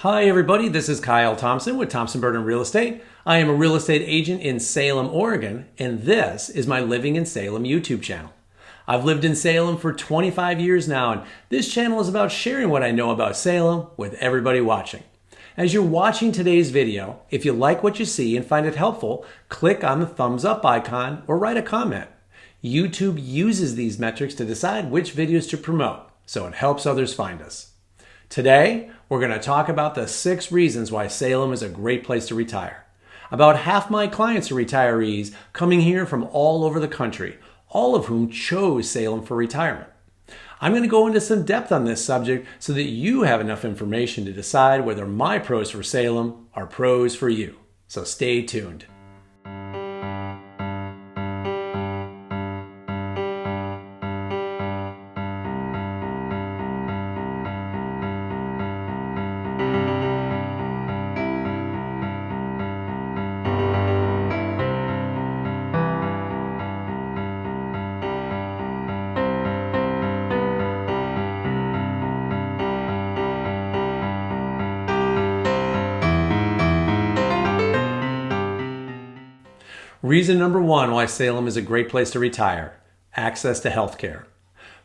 Hi everybody, this is Kyle Tomson with Tomson Burnham Real Estate. I am a real estate agent in Salem, Oregon, and this is my Living in Salem YouTube channel. I've lived in Salem for 25 years now, and this channel is about sharing what I know about Salem with everybody watching. As you're watching today's video, if you like what you see and find it helpful, click on the thumbs up icon or write a comment. YouTube uses these metrics to decide which videos to promote, so it helps others find us. Today, we're going to talk about the 6 reasons why Salem is a great place to retire. About half my clients are retirees coming here from all over the country, all of whom chose Salem for retirement. I'm going to go into some depth on this subject so that you have enough information to decide whether my pros for Salem are pros for you. So stay tuned. Reason number 1 why Salem is a great place to retire: access to health care.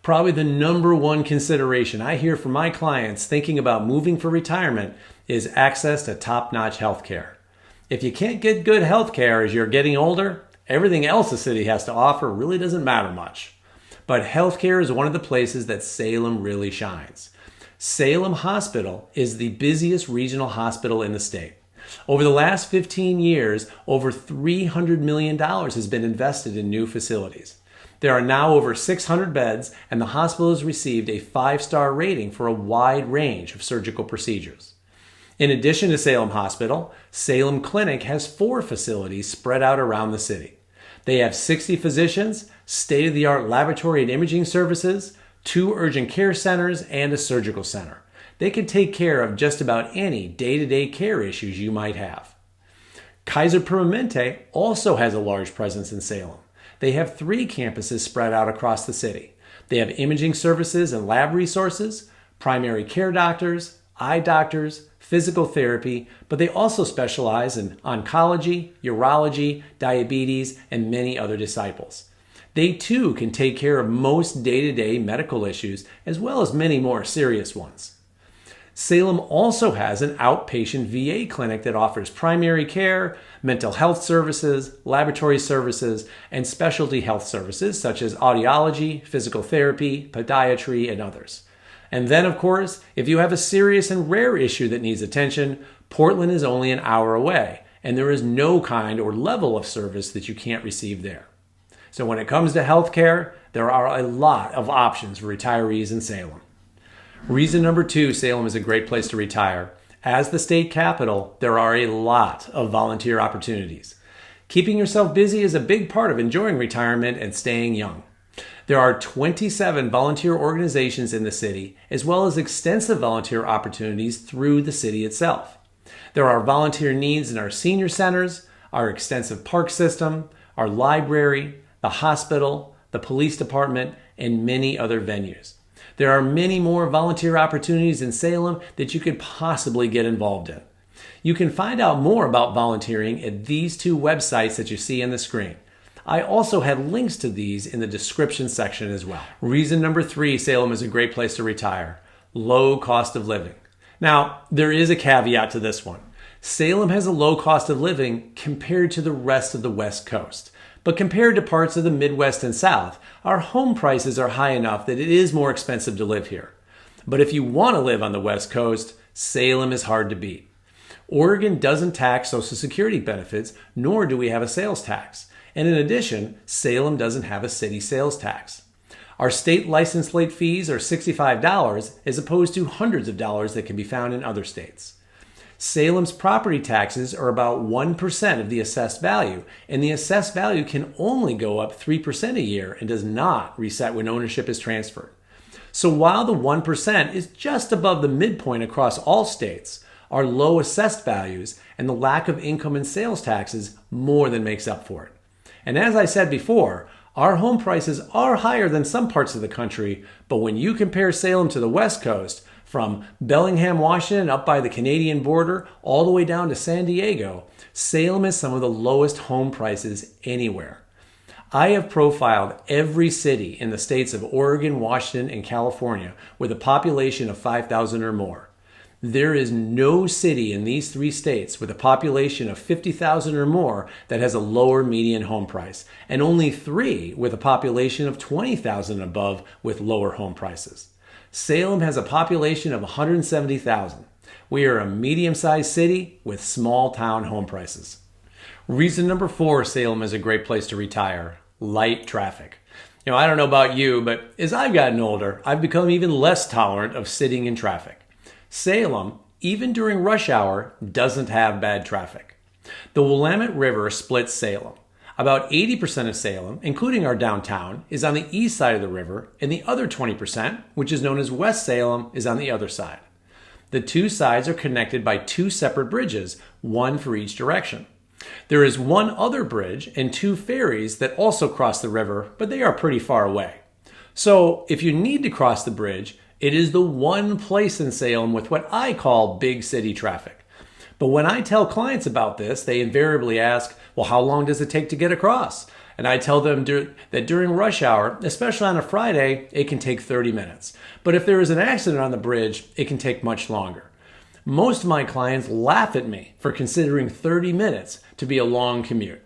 Probably the number 1 consideration I hear from my clients thinking about moving for retirement is access to top-notch health care. If you can't get good health care as you're getting older, everything else the city has to offer really doesn't matter much. But health care is one of the places that Salem really shines. Salem Hospital is the busiest regional hospital in the state. Over the last 15 years, over $300 million has been invested in new facilities. There are now over 600 beds, and the hospital has received a 5-star rating for a wide range of surgical procedures. In addition to Salem Hospital, Salem Clinic has 4 facilities spread out around the city. They have 60 physicians, state-of-the-art laboratory and imaging services, 2 urgent care centers, and a surgical center. They can take care of just about any day-to-day care issues you might have. Kaiser Permanente also has a large presence in Salem. They have 3 campuses spread out across the city. They have imaging services and lab resources, primary care doctors, eye doctors, physical therapy, but they also specialize in oncology, urology, diabetes, and many other disciplines. They too can take care of most day-to-day medical issues as well as many more serious ones. Salem also has an outpatient VA clinic that offers primary care, mental health services, laboratory services, and specialty health services such as audiology, physical therapy, podiatry, and others. And then, of course, if you have a serious and rare issue that needs attention, Portland is only an hour away, and there is no kind or level of service that you can't receive there. So when it comes to healthcare, there are a lot of options for retirees in Salem. Reason number 2 Salem is a great place to retire: as the state capital, there are a lot of volunteer opportunities. Keeping yourself busy is a big part of enjoying retirement and staying young. There are 27 volunteer organizations in the city, as well as extensive volunteer opportunities through the city itself. There are volunteer needs in our senior centers, our extensive park system, our library, the hospital, the police department, and many other venues. There are many more volunteer opportunities in Salem that you could possibly get involved in. You can find out more about volunteering at these 2 websites that you see on the screen. I also have links to these in the description section as well. Reason number 3 Salem is a great place to retire: low cost of living. Now, there is a caveat to this one. Salem has a low cost of living compared to the rest of the West Coast. But compared to parts of the Midwest and South, our home prices are high enough that it is more expensive to live here. But if you want to live on the West Coast, Salem is hard to beat. Oregon doesn't tax Social Security benefits, nor do we have a sales tax. And in addition, Salem doesn't have a city sales tax. Our state license plate fees are $65 as opposed to hundreds of dollars that can be found in other states. Salem's property taxes are about 1% of the assessed value, and the assessed value can only go up 3% a year and does not reset when ownership is transferred. So while the 1% is just above the midpoint across all states, our low assessed values and the lack of income and sales taxes more than makes up for it. And as I said before, our home prices are higher than some parts of the country, but when you compare Salem to the West Coast, From Bellingham, Washington, up by the Canadian border, all the way down to San Diego, Salem has some of the lowest home prices anywhere. I have profiled every city in the states of Oregon, Washington, and California with a population of 5,000 or more. There is no city in these three states with a population of 50,000 or more that has a lower median home price, and only 3 with a population of 20,000 and above with lower home prices. Salem has a population of 170,000. We are a medium-sized city with small town home prices. Reason number 4 Salem is a great place to retire: light traffic. I don't know about you, but as I've gotten older, I've become even less tolerant of sitting in traffic. Salem, even during rush hour, doesn't have bad traffic. The Willamette River splits Salem. About 80% of Salem, including our downtown, is on the east side of the river, and the other 20%, which is known as West Salem, is on the other side. The two sides are connected by 2 separate bridges, one for each direction. There is one other bridge and 2 ferries that also cross the river, but they are pretty far away. So if you need to cross the bridge, it is the one place in Salem with what I call big city traffic. But when I tell clients about this, they invariably ask, well, how long does it take to get across? And I tell them that during rush hour, especially on a Friday, it can take 30 minutes. But if there is an accident on the bridge, it can take much longer. Most of my clients laugh at me for considering 30 minutes to be a long commute.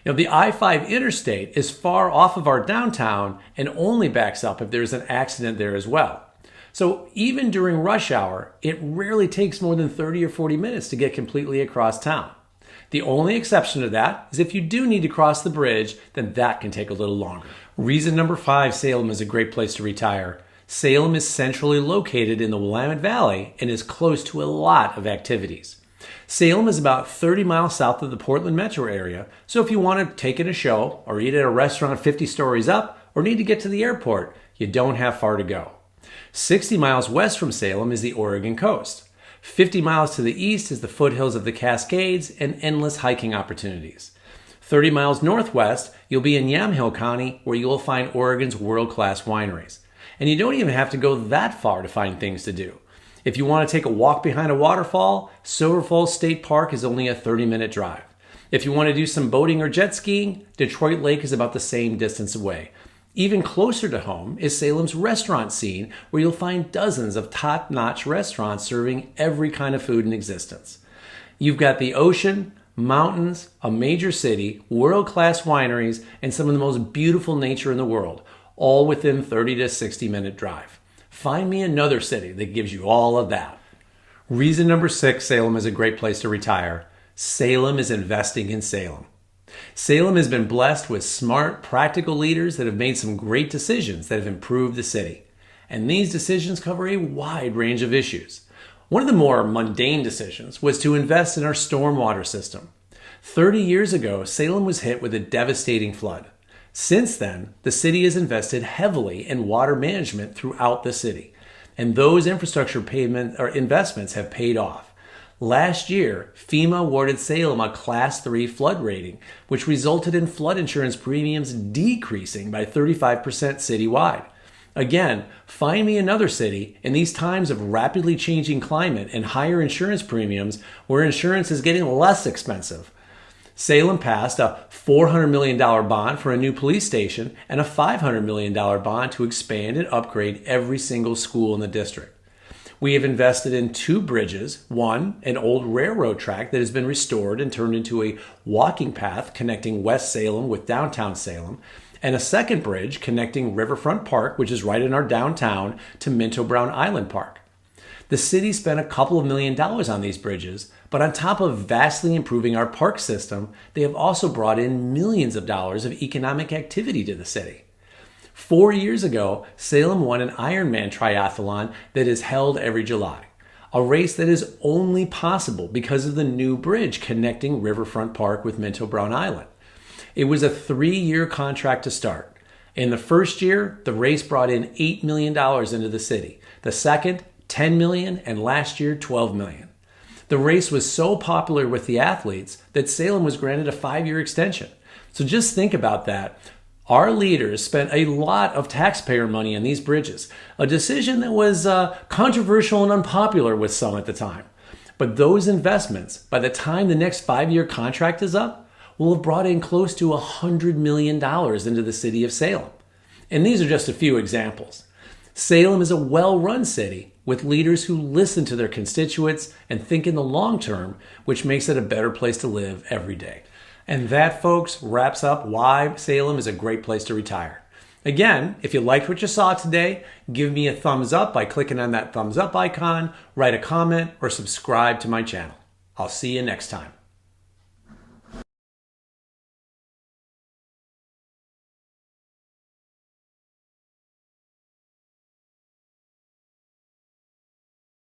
The I-5 interstate is far off of our downtown and only backs up if there's an accident there as well. So even during rush hour, it rarely takes more than 30 or 40 minutes to get completely across town. The only exception to that is if you do need to cross the bridge, then that can take a little longer. Reason number 5 Salem is a great place to retire: Salem is centrally located in the Willamette Valley and is close to a lot of activities. Salem is about 30 miles south of the Portland metro area, so if you want to take in a show or eat at a restaurant 50 stories up or need to get to the airport, you don't have far to go. 60 miles west from Salem is the Oregon coast. 50 miles to the east is the foothills of the Cascades and endless hiking opportunities. 30 miles northwest, you'll be in Yamhill County, where you will find Oregon's world-class wineries. And you don't even have to go that far to find things to do. If you want to take a walk behind a waterfall, Silver Falls State Park is only a 30-minute drive. If you want to do some boating or jet skiing, Detroit Lake is about the same distance away. Even closer to home is Salem's restaurant scene, where you'll find dozens of top-notch restaurants serving every kind of food in existence. You've got the ocean, mountains, a major city, world-class wineries, and some of the most beautiful nature in the world, all within 30 to 60-minute drive. Find me another city that gives you all of that. Reason number 6 Salem is a great place to retire: Salem is investing in Salem. Salem has been blessed with smart, practical leaders that have made some great decisions that have improved the city. And these decisions cover a wide range of issues. One of the more mundane decisions was to invest in our stormwater system. 30 years ago, Salem was hit with a devastating flood. Since then, the city has invested heavily in water management throughout the city. And those infrastructure investments have paid off. Last year, FEMA awarded Salem a Class 3 flood rating, which resulted in flood insurance premiums decreasing by 35% citywide. Again, find me another city in these times of rapidly changing climate and higher insurance premiums where insurance is getting less expensive. Salem passed a $400 million bond for a new police station and a $500 million bond to expand and upgrade every single school in the district. We have invested in 2 bridges, one, an old railroad track that has been restored and turned into a walking path connecting West Salem with downtown Salem, and a second bridge connecting Riverfront Park, which is right in our downtown, to Minto Brown Island Park. The city spent a couple of $1 million on these bridges, but on top of vastly improving our park system, they have also brought in millions of dollars of economic activity to the city. 4 years ago, Salem won an Ironman triathlon that is held every July, a race that is only possible because of the new bridge connecting Riverfront Park with Minto Brown Island. It was a 3-year contract to start. In the first year, the race brought in $8 million into the city. The second, $10 million, and last year, $12 million. The race was so popular with the athletes that Salem was granted a 5-year extension. So just think about that. Our leaders spent a lot of taxpayer money on these bridges, a decision that was controversial and unpopular with some at the time. But those investments, by the time the next 5-year contract is up, will have brought in close to $100 million into the city of Salem. And these are just a few examples. Salem is a well-run city with leaders who listen to their constituents and think in the long term, which makes it a better place to live every day. And that, folks, wraps up why Salem is a great place to retire. Again, if you liked what you saw today, give me a thumbs up by clicking on that thumbs up icon, write a comment, or subscribe to my channel. I'll see you next time.